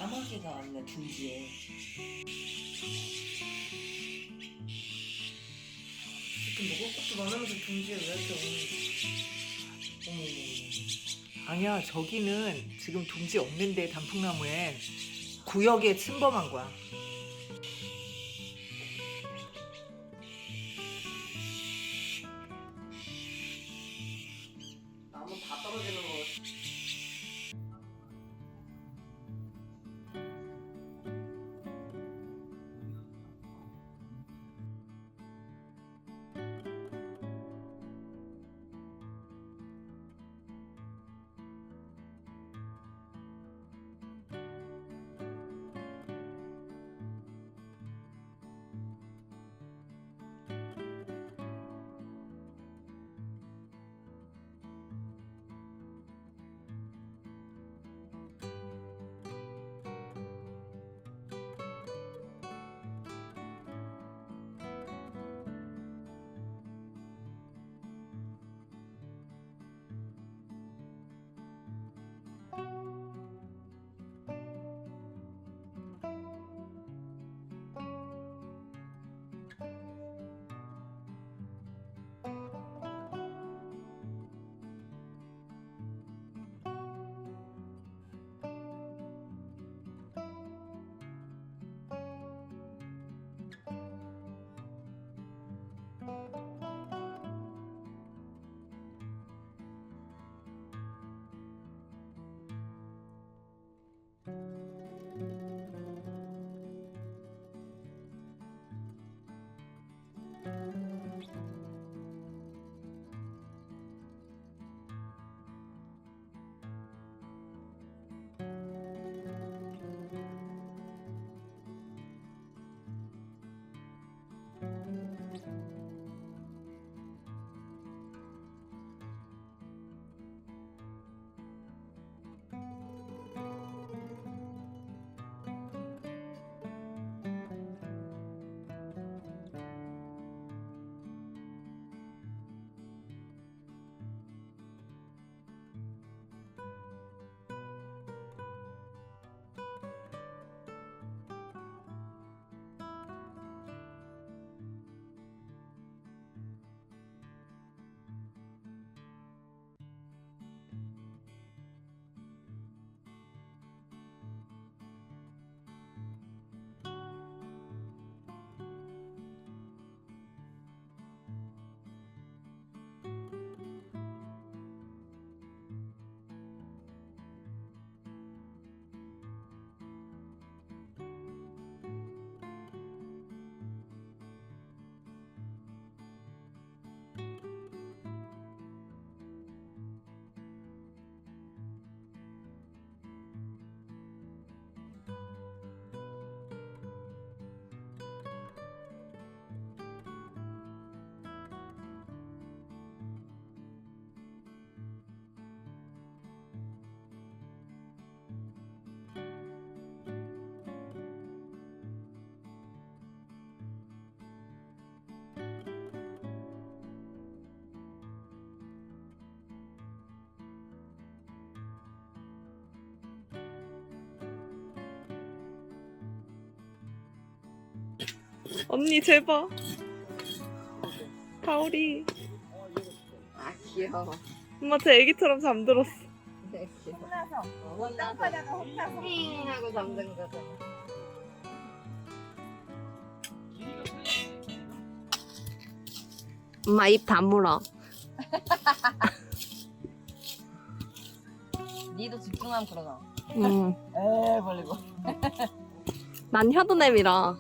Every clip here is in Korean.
까마귀가 왔네 둥지에. 지금 먹을 것도 많으면서 둥지에 왜 이렇게 오는 아니야, 저기는 지금 둥지 없는데 단풍나무에 구역에 침범한 거야. 나무 다 떨어지는 거. 언니 제발. 가오리. 아 귀여워. 엄마 제 애기처럼 잠들었어. 네, 귀여워. 혼나서 땅바닥에 혼나서 하고 잠든 거잖아. 엄마 입 다물어. 니도 집중하면 그러나 응. 에 벌리고 난 혀도 내밀어.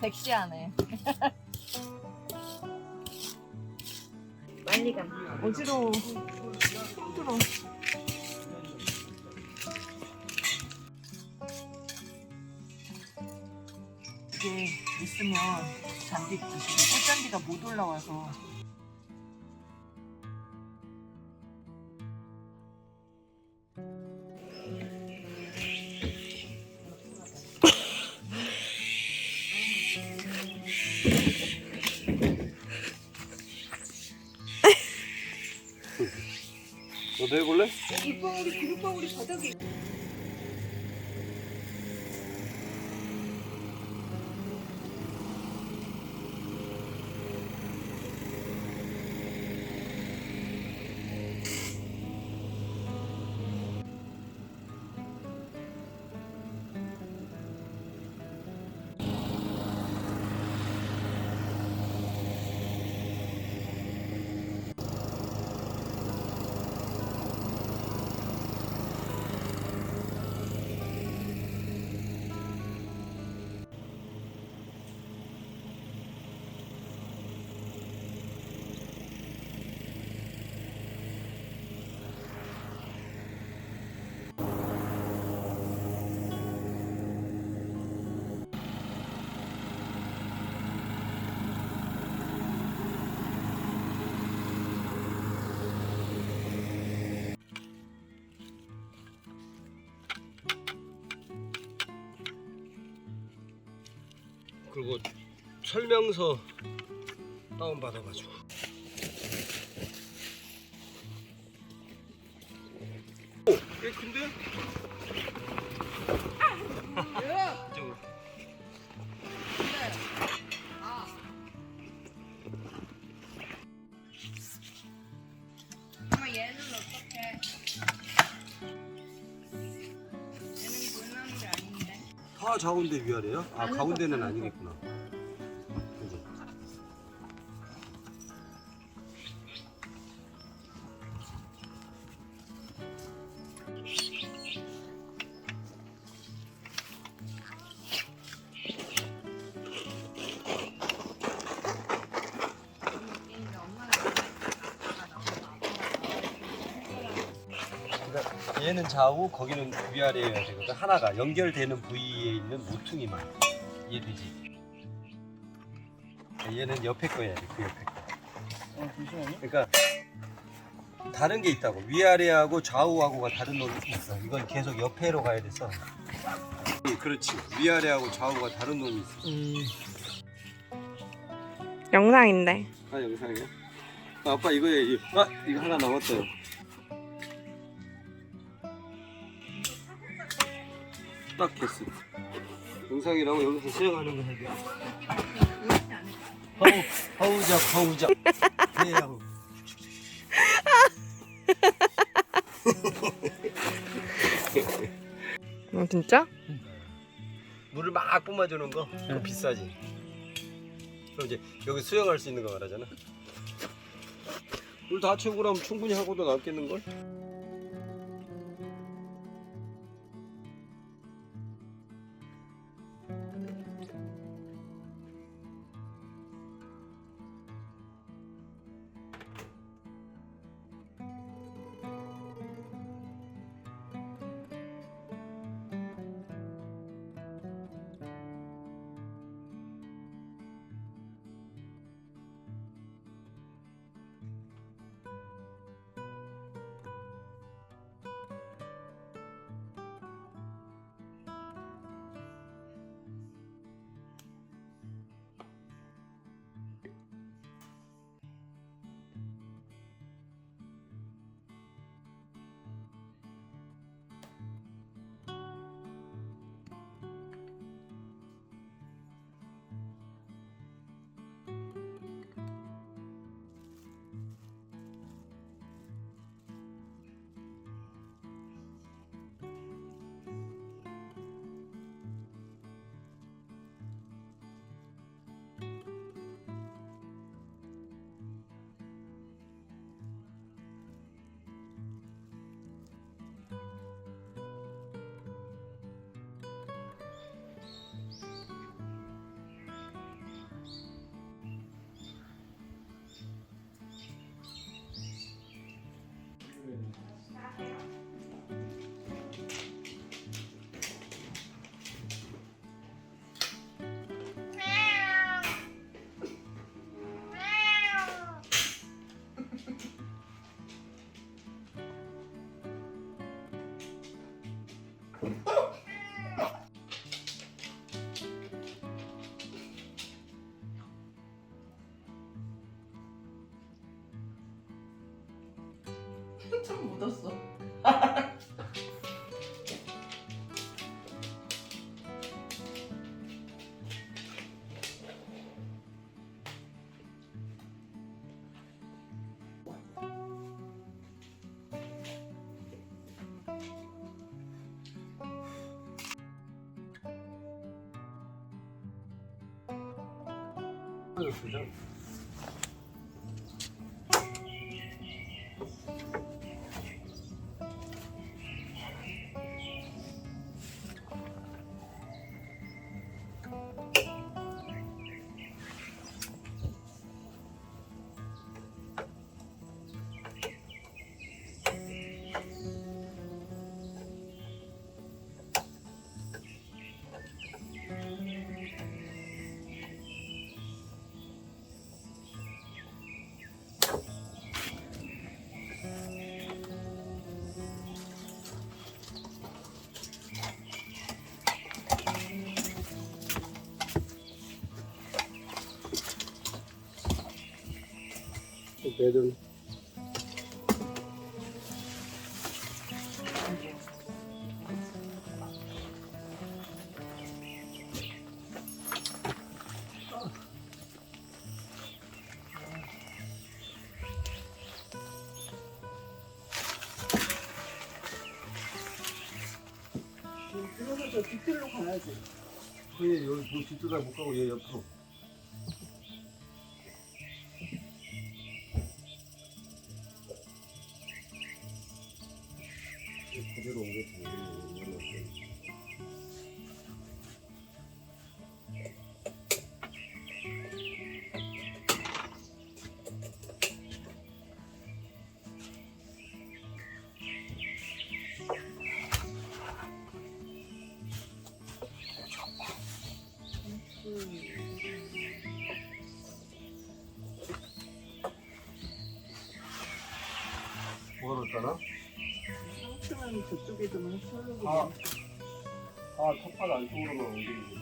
섹시하네. 빨리 가. 어지러워. 힘들어. 이게 있으면 잔디, 꽃잔디가 못 올라와서. 너도 해볼래? 물방울이 바닥에. 그리고 설명서 다운 받아가지고. 오, 꽤 큰데? 이쪽으로. 엄마 얘는 어떡해? 얘는 불나는 게 아닌데. 다 가운데 위아래야? 아, 가운데는 아니겠구나. 그지? 그러니까 얘는 좌우, 거기는 위아래여야 되거든. 하나가 연결되는 부위에 있는 모퉁이만 이해되지? 얘는 옆에 거 해야 돼, 그 옆에 거. 그러니까 다른 게 있다고. 위아래하고 좌우하고가 다른 놈이 있어. 이건 계속 옆에로 가야 돼서. 그렇지. 위아래하고 좌우가 다른 놈이 있어. 영상인데. 아, 영상이야? 아, 아빠 이거 해. 아, 이거 하나 남았어요. 딱 됐어. 영상이라고 여기서 수영하는 거 해야 돼. 허우적. 해야고. 진짜? 물을 막 뿜어주는 거 그거 비싸지. 그럼 이제 여기 수영할 수 있는 거 말하잖아. 물 다 채우고 나면 충분히 하고도 남겠는걸? 좀 묻었어. 매든 그래서 저 뒷길로 가야지. 여기 뭐 뒤쪽에 못 가고 얘 옆으로. 그대로 옮겨주고. 뭐가 넣었잖아? 상추는 저쪽에 두면 썰고. 아, 텃밭 안쪽으로만 옮기는 거.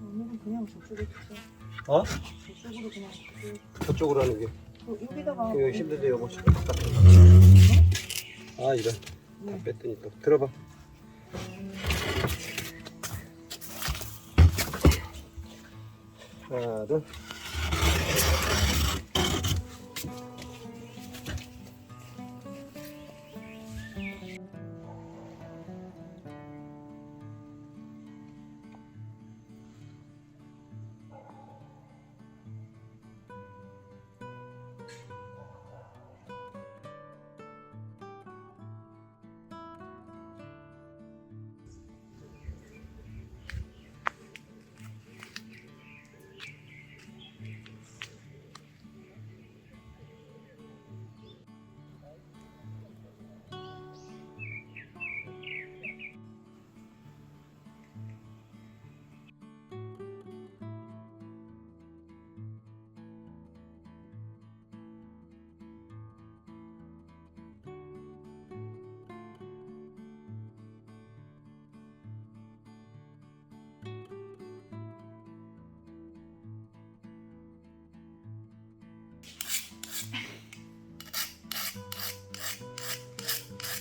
오늘은 그냥 저쪽에 주세요. 어? 저쪽으로 그냥 주세요. 저쪽으로 하는 게. 여기다가. 이거 힘든데 요거 바깥에. 아 이런. 다 뺐더니 또 들어봐. 하나 둘.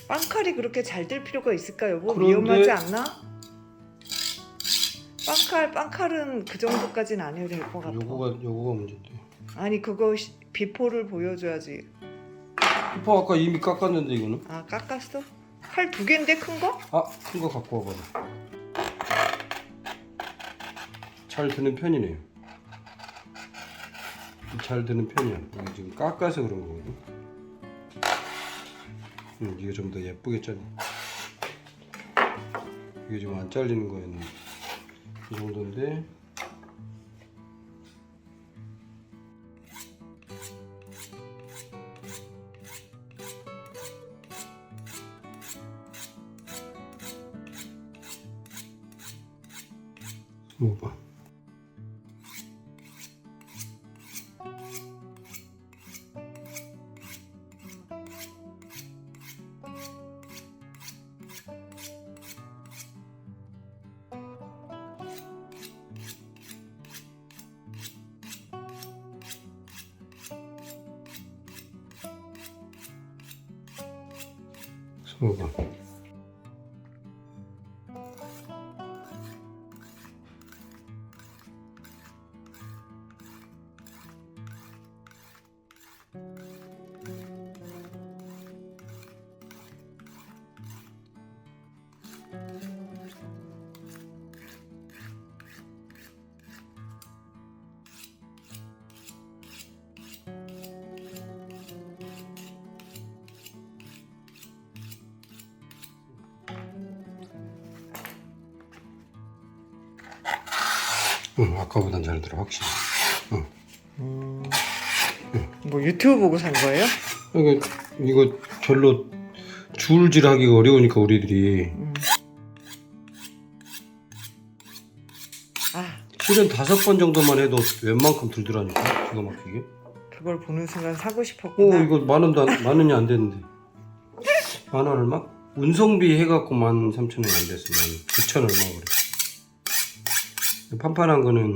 빵칼이 그렇게 잘 될 필요가 있을까 여보? 그런데- 위험하지 않나? 빵칼은 그 정도까지는 안 해도 될 것 같아. 요거가 문제대. 아니 그거 비포를 보여줘야지. 오빠 아까 이미 깎았는데 이거는? 아 깎았어? 칼 2개인데 큰 거? 아, 큰 거 갖고 와봐. 잘 드는 편이네요. 잘 드는 편이야. 이게 지금 깎아서 그런 거거든. 이게 좀 더 예쁘게 잘리. 이게 지금 안 잘리는 거였는데 이 정도인데. 먹어봐. 이거 봐. 응, 아까보단 잘 들어 확실히. 응. 뭐 유튜브 보고 산 거예요? 이거 별로 줄질하기가 어려우니까 우리들이 아, 실은 5번 정도만 해도 웬만큼 들더라니까 기가 막히게. 그걸 보는 순간 사고 싶었구나. 이거 만 원이 안 됐는데. 10,000원 얼마? 운송비 해갖고 13,000원이 안 됐어. 9,000 얼마 그래. 판판한 거는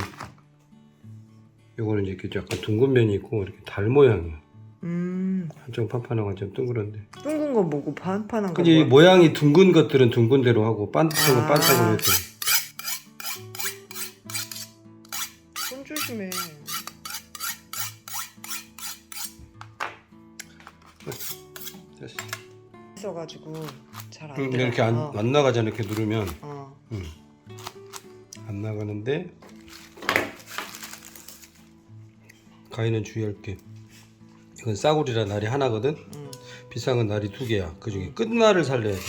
요거는 이렇게 약간 둥근 면이 있고 이렇게 달 모양이야. 한쪽 판판하고 한쪽 둥그런데. 둥근 거 뭐고 판판한 거 근데 이 뭐야? 모양이 둥근 것들은 둥근 대로 하고 반듯한 건 반듯한 거 했더니. 손 조심해. 됐어. 있어가지고 잘 안 돼. 이렇게 안 나가잖아. 이렇게 누르면 안 나가는데 가위는 주의할 게 이건 싸구리라 날이 하나거든. 비싼 건 날이 2개야. 그 중에 끝날을 살려야 돼.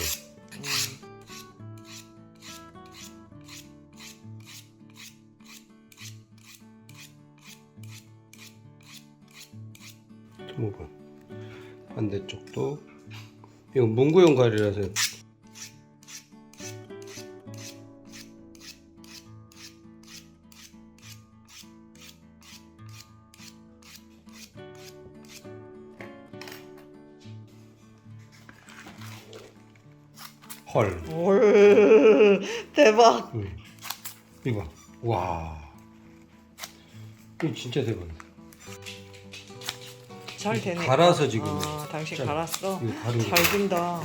두번 반대쪽도 이건 문구용 가위라서 헐. 올 대박. 이거 와 이거 진짜 대박이다. 잘 되네. 갈아서 지금. 당신 있잖아. 갈았어. 이거 다른 잘 된다.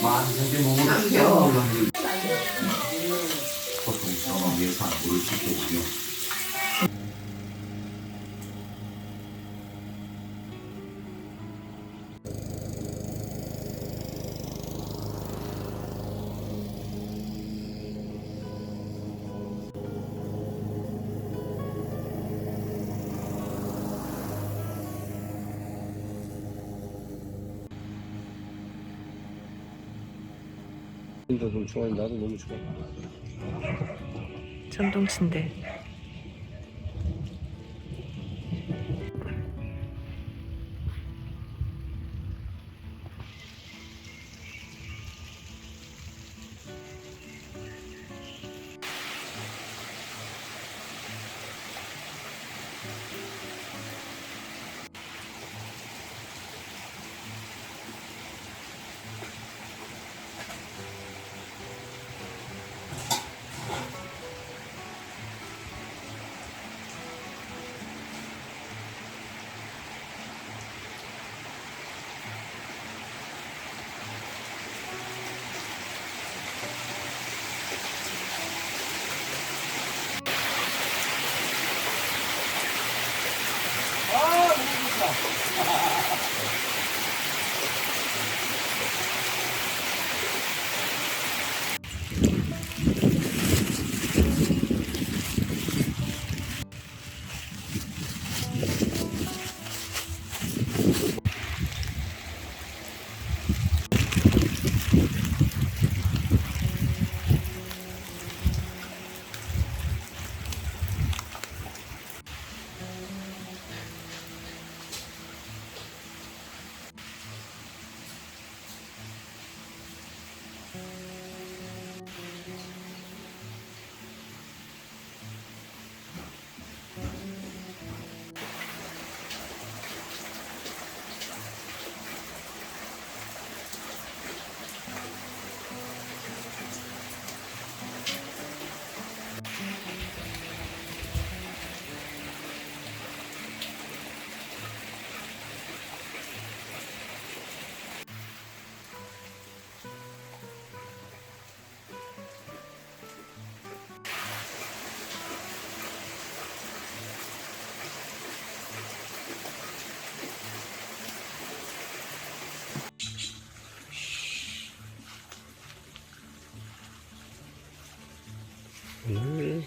만세계 몸으로 보통 경험 예상 물을 지켜오며 너무 좋아해. 나도 너무 좋아. 전동 침대. 오늘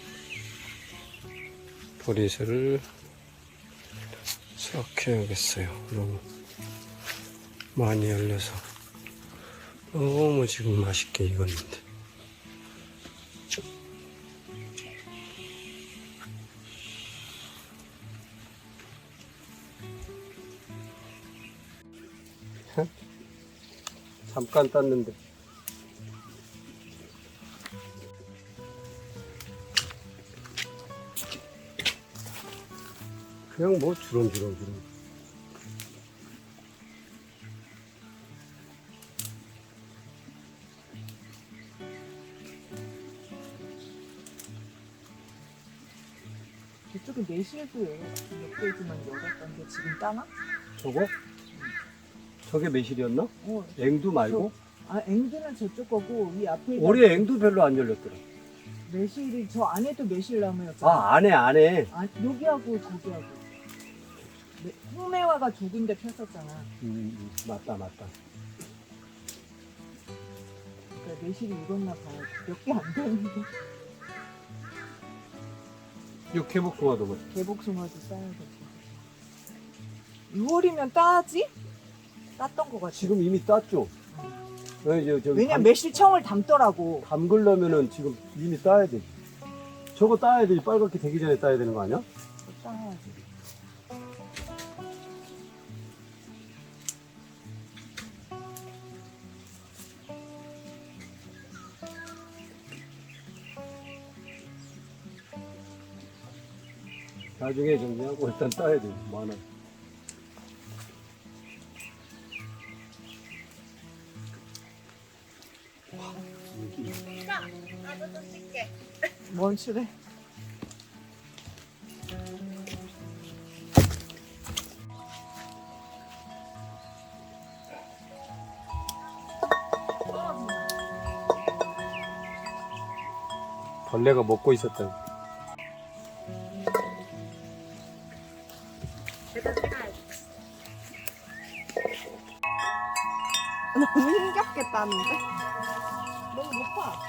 보리새를 수확해야겠어요. 너무 많이 열려서 너무 지금 맛있게 익었는데. 잠깐 땄는데 그냥 뭐 주렁주렁. 저쪽에 매실도 몇 개지만 열었던데 지금 따나? 저거? 저게 매실이었나? 어. 앵두 말고? 아 앵두는 저쪽 거고 이 앞에 올해 앵두 별로 안 열렸더라. 매실이 저 안에도 매실나무였잖아. 아, 안에. 아, 여기하고 저기하고 홍매화가 조근데 폈었잖아. 맞다. 그러니까 매실이 익었나 봐요. 몇 개 안 되는데. 이거 개복숭아도 뭐. 개복숭아도 따야 돼. 6월이면 따지? 땄던 거 같아. 지금 이미 땄죠? 저기 왜냐면 매실청을 담더라고. 담글려면은 지금 이미 따야 되지. 저거 따야 되지. 빨갛게 되기 전에 따야 되는 거 아니야? 따야지. 나중에 정리하고 일단 따야 돼. 많아. 뭔 추래? 벌레가 먹고 있었다. 너무 힘겹게 따는데? 너무 높아.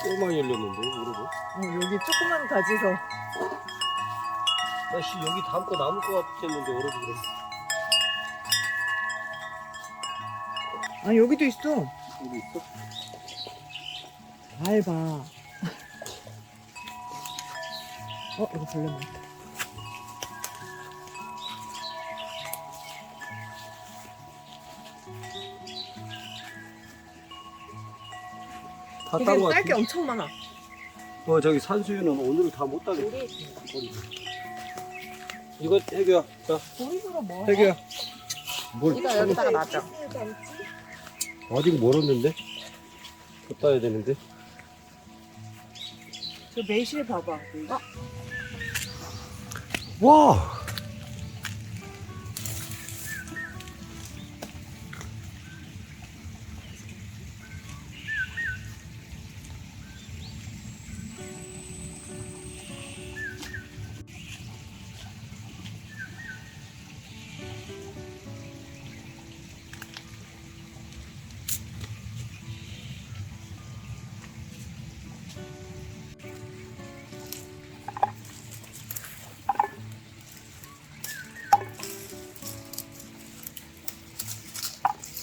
꽤 많이 열렸는데, 모르고. 여기 조그만 가지서. 나씨 여기 담고 남을 것 같았는데, 오르고 그래. 아 여기도 있어. 여기 있어? 밟아. 이거 벌레 많다. 다 딴 거 딸기 같아. 엄청 많아. 저기 산수유는 오늘 다 못 따겠다. 버리고. 이거 해교야. 자, 보리수가 뭐? 해교야. 뭘 이거 여기다가 놔줘. 아직 멀었는데? 더 따야 되는데? 저 매실 봐봐. 와!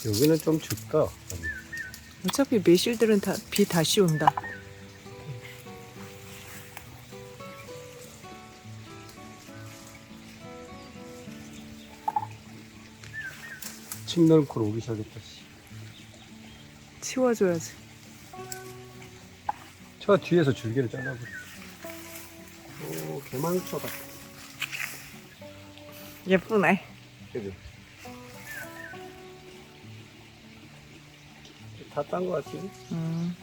여기는 좀 춥다. 어차피 매실들은 다 비 다시 온다. 침널콜 오기 시작했다. 치워줘야지. 저 뒤에서 줄기를 잘라버려. 오, 개망초 같아. 예쁘네. 그지? 다 딴 거 같지? 음.